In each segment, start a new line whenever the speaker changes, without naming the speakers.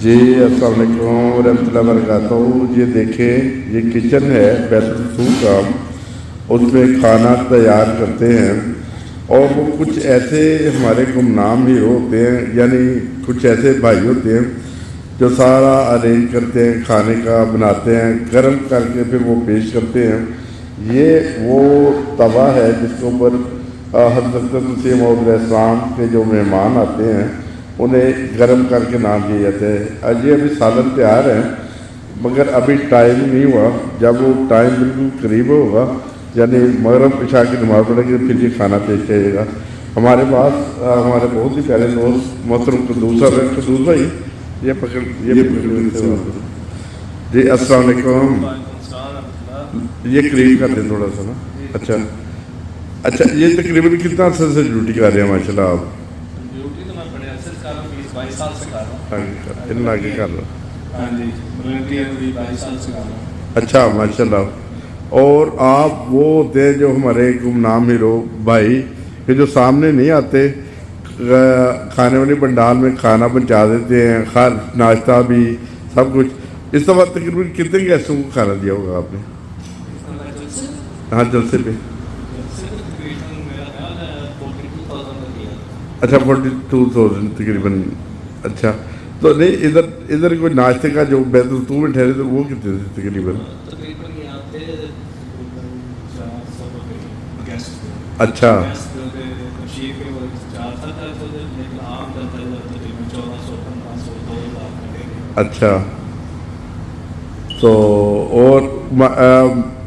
जी अस्सलाम वालेकुम रहमतुल्लाहि व बरकातहू। ये देखें, ये किचन है बैतुल सूर का, उसमें खाना तैयार करते हैं और वो कुछ ऐसे हमारे गुमनाम हीरो होते हैं, यानी कुछ ऐसे भाई होते हैं जो सारा अरेंज करते हैं, खाने का बनाते हैं, गर्म करके फिर वो पेश करते हैं। ये वो तवा है जिसके ऊपर हज़रत मसीह मौऊद अलैहिस्सलाम के जो मेहमान आते हैं उन्हें गर्म करके नाम दिए जाते हैं। आज ये अभी सालन तैयार है मगर अभी टाइम नहीं हुआ। जब वो टाइम बिल्कुल करीब होगा, यानी मगरिब इशा की नमाज़ पढ़ेगी, फिर ये खाना पेश करेगा। हमारे पास हमारे बहुत ही प्यारे दोस्त मोहतरम कदूस साहब हैं। कदूस भाई ये पकड़ जी अस्सलाम वालेकुम। ये करीब कर दें थोड़ा सा ना। अच्छा अच्छा, ये तकरीबन कितना अर्से से ड्यूटी कर रहे हैं माशाल्लाह आप?
ड्यूटी तो मैं बड़े अरसे से कर रहा हूँ, 22 साल से कर रहा हूँ।
इतना आगे कर रहा हूँ।
हाँ जी, वॉलंटियर भी 22 साल से कर रहा हूँ।
अच्छा माशाल्लाह। और आप वो होते हैं जो हमारे गुमनाम हीरो भाई कि जो सामने नहीं आते, खाने वाली पंडाल में खाना पहुँचा देते हैं, हर नाश्ता भी सब कुछ। इस दफ़ा तकरीबन कितने गैसों को खाना दिया होगा आपने? हाँ जलसे पे। अच्छा 42,000 तकरीबन। अच्छा तो नहीं, इधर इधर कोई नाश्ते का जो बैतुल सूर में ठहरे तो वो कितने थे तकरीबन? अच्छा अच्छा। तो और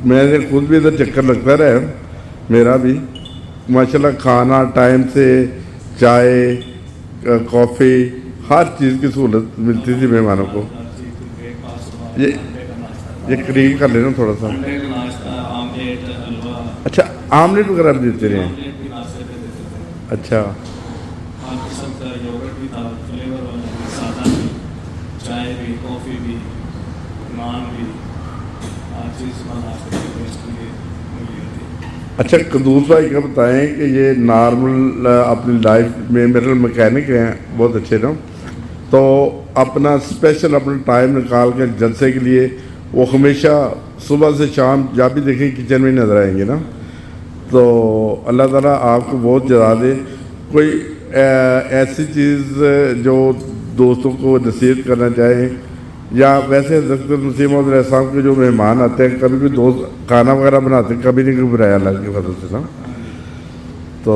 मैंने खुद भी इधर चक्कर लगता रहा मेरा भी माशाल्लाह। खाना टाइम से, चाय कॉफ़ी हर चीज़ की सहूलत मिलती थी मेहमानों को। ये करीब कर लेना थोड़ा सा। अच्छा आमलेट वगैरह भी देते रहे? अच्छा
चाय भी, कॉफ़ी भी, नान भी, हर चीज़
अच्छा कदूस भाई का बताएं कि ये नॉर्मल अपनी लाइफ में मेरे मैकेनिक हैं बहुत अच्छे ना, तो अपना स्पेशल अपना टाइम निकाल के जलसे के लिए वो हमेशा सुबह से शाम जब भी देखें किचन में नज़र आएंगे ना। तो अल्लाह ताला आपको बहुत जज़ा दे। कोई ऐसी चीज़ जो दोस्तों को नसीहत करना चाहें, या वैसे हज़रत मसीह मौऊद अलैहिस्सलाम के जो मेहमान आते हैं कभी भी दोस्त खाना वगैरह बनाते हैं, कभी नहीं घबराया अल्लाह के फजल से ना। तो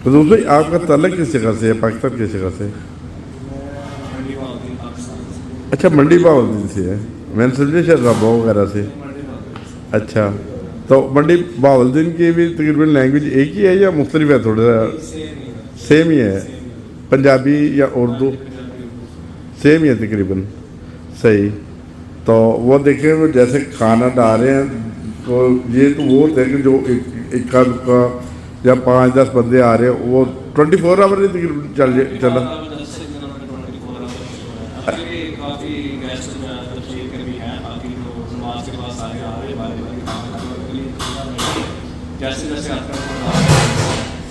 कदूस भाई आपका ताल्लुक किस जगह से है, पाकिस्तान किस जगह से? अच्छा मंडी बहाउद्दीन से है, मैंने समझा शायद रबा वगैरह से। अच्छा तो मंडी बहाउद्दीन की भी तकरीबन लैंग्वेज एक ही है या मुख्तलिफ है? थोड़ा सा सेम ही है, पंजाबी या उर्दू सेम ही है तकरीबन। सही। तो वो देखें वो जैसे खाना डाल रहे हैं तो ये तो वो होते हैं कि जो इक्का दुक्का या 5-10 बंदे आ रहे हैं वो 24 आवर तकरीबन चला।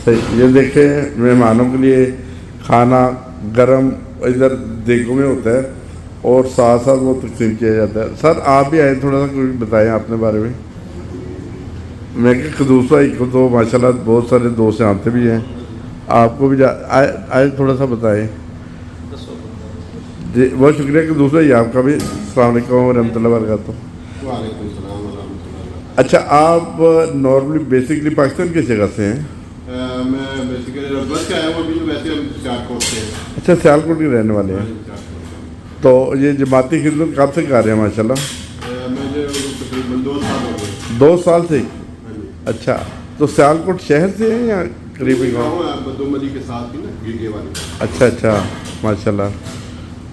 सही। ये देखें मेहमानों के लिए खाना गरम इधर देगों में होता है और साथ साथ वो तकसीम किया जाता है। सर आप भी आए, थोड़ा सा कुछ बताएं अपने बारे में। मैं कि कदूस भाई को तो माशाल्लाह बहुत सारे दोस्त जानते भी हैं, आपको भी आए थोड़ा सा बताएं जी। बहुत शुक्रिया कदूस भाई आपका भी। अस्सलाम वालेकुम रहमतुल्लाहि व बरकातहू। अच्छा आप नॉर्मली बेसिकली पाकिस्तान किस जगह से हैं?
मैं बेसिकली बस से आया हूँ अभी, तो वैसे हम सियालकोट से।
अच्छा सियालकोट के रहने वाले हैं। तो ये जमाती खिदमत कब से कर रहे हैं माशाल्लाह?
मुझे तकरीबन 2 साल हो गए।
2 साल से? अच्छा तो सियालकोट शहर से हैं या करीबी गाँव?
बदोमदी के साथ ही ना गिरगे वाले।
अच्छा अच्छा माशाल्लाह।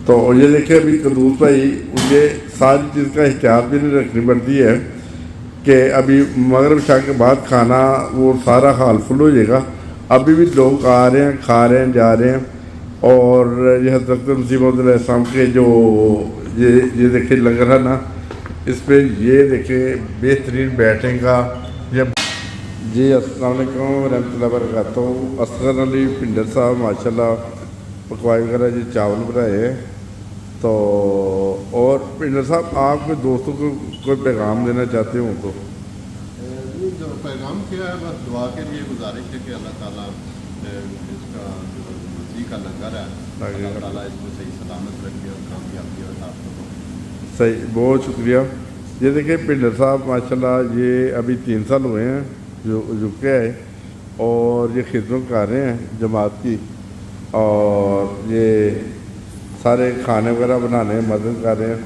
तो ये देखिए अभी कदूस भाई मुझे सारी चीज़ का एहतियात भी नहीं रखनी पड़ती है कि अभी मगरिब शाह के बाद खाना वो सारा हाल फुल हो जाएगा। अभी भी लोग आ रहे हैं, खा रहे हैं, जा रहे हैं। और ये हज़रत मसीह मौऊद अलैहिस्सलाम के जो ये देखिए लंगर है ना, इस पर ये देखें बेहतरीन बैठने का ये। जी अस्सलाम वालेकुम रहमतुल्लाहि व बरकातहू। असगर अली पिंडर साहब माशाल्लाह पकवाई वगैरह जी चावल बनाए हैं تو اور پنڈر صاحب آپ کے دوستوں کو کوئی پیغام دینا چاہتے ہوں تو
جو پیغام کیا ہے بس دعا کے لیے گزارش ہے کہ اللہ تعالیٰ اس کا جو مسیح کا لنگر ہے اللہ تعالیٰ اس کو صحیح سلامت رکھے اور کامیابی اور آپ کو
صحیح، بہت شکریہ۔ یہ دیکھیں پنڈر صاحب ماشاءاللہ یہ ابھی 3 سال ہوئے ہیں جو کے آئے، اور یہ خدمت کر رہے ہیں جماعت کی، اور یہ سارے کھانے وغیرہ بنانے میں مدد کر رہے ہیں۔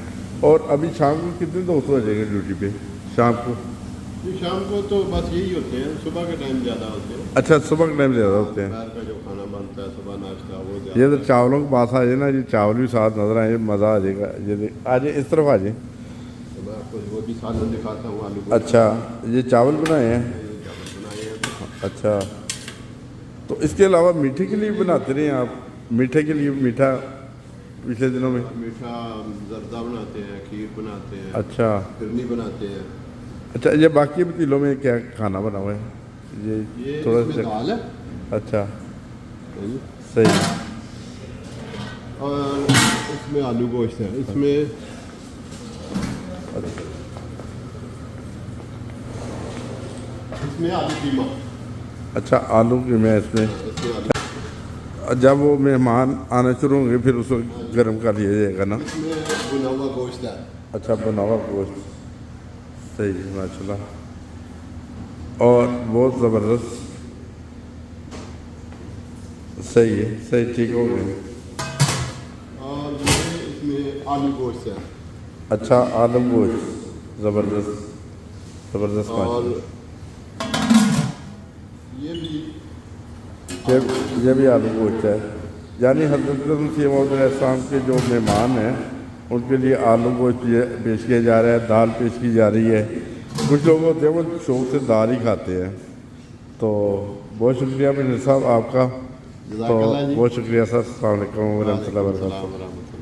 اور ابھی شام کو کتنے دوست ہو جائیں گے ڈیوٹی پہ شام کو؟
جی شام کو تو بس یہی ہوتے ہیں، صبح کے ٹائم زیادہ ہوتے ہیں۔
اچھا صبح کے ٹائم زیادہ ہوتے ہیں۔
دوپہر کا جو کھانا بنتا ہے صبح ناشتہ وہ زیادہ۔
یہ تو چاولوں کے پاس آ جائے نا، یہ چاول بھی ساتھ نظر آئے، مزہ آ جائے گا۔ یہ آ جائے اس طرف آ جائیں۔
میں آپ کو وہ بھی سالن دکھاتا ہوں، آلو کو
اچھا یہ چاول بنائے ہیں؟
بنائے ہیں۔
اچھا تو اس کے علاوہ میٹھے کے لیے بناتے رہے ہیں آپ؟ میٹھے کے لیے میٹھا پچھلے دنوں میں؟
میٹھا زردہ بناتے ہیں، کھیر بناتے ہیں،
اچھا
فرنی بناتے ہیں۔
اچھا یہ باقی پتیلوں میں کیا کھانا بنا ہوا ہے؟
یہ
یہ
اس
تھوڑا
میں
سا
دال ہے
اچھا صحیح۔
اور اس میں آلو گوشت ہے، اس میں آلو قیمہ،
اچھا آلو کی میں اس میں
اس میں آلو،
جب وہ مہمان آنا شروع ہوں گے پھر اس کو گرم کر لیا جائے گا نا؟
اس میں بنا ہوا گوشت ہے۔
اچھا بنا ہوا گوشت، صحیح ماشاء اللہ، اور بہت زبردست، صحیح ہے، صحیح ٹھیک ہو گئے۔
اور اس میں آلو گوشت ہے،
اچھا آلو گوشت، زبردست زبردست
اور
ماشاء
یہ بھی
اللہ، یہ بھی آلو گوشت ہے۔ یعنی حضرت مسیح موعود علیہ السلام کے جو مہمان ہیں ان کے لیے آلو گوشت پیش کیا جا رہا ہے، دال پیش کی جا رہی ہے۔ کچھ لوگ ہوتے ہیں وہ شوق سے دال ہی کھاتے ہیں۔ تو بہت شکریہ پنڈر صاحب آپ کا،
جزاک
تو
اللہ جی۔
بہت شکریہ سر، السلام علیکم ورحمۃ اللہ وبرکاتہ۔
السلام ورحمۃ اللہ۔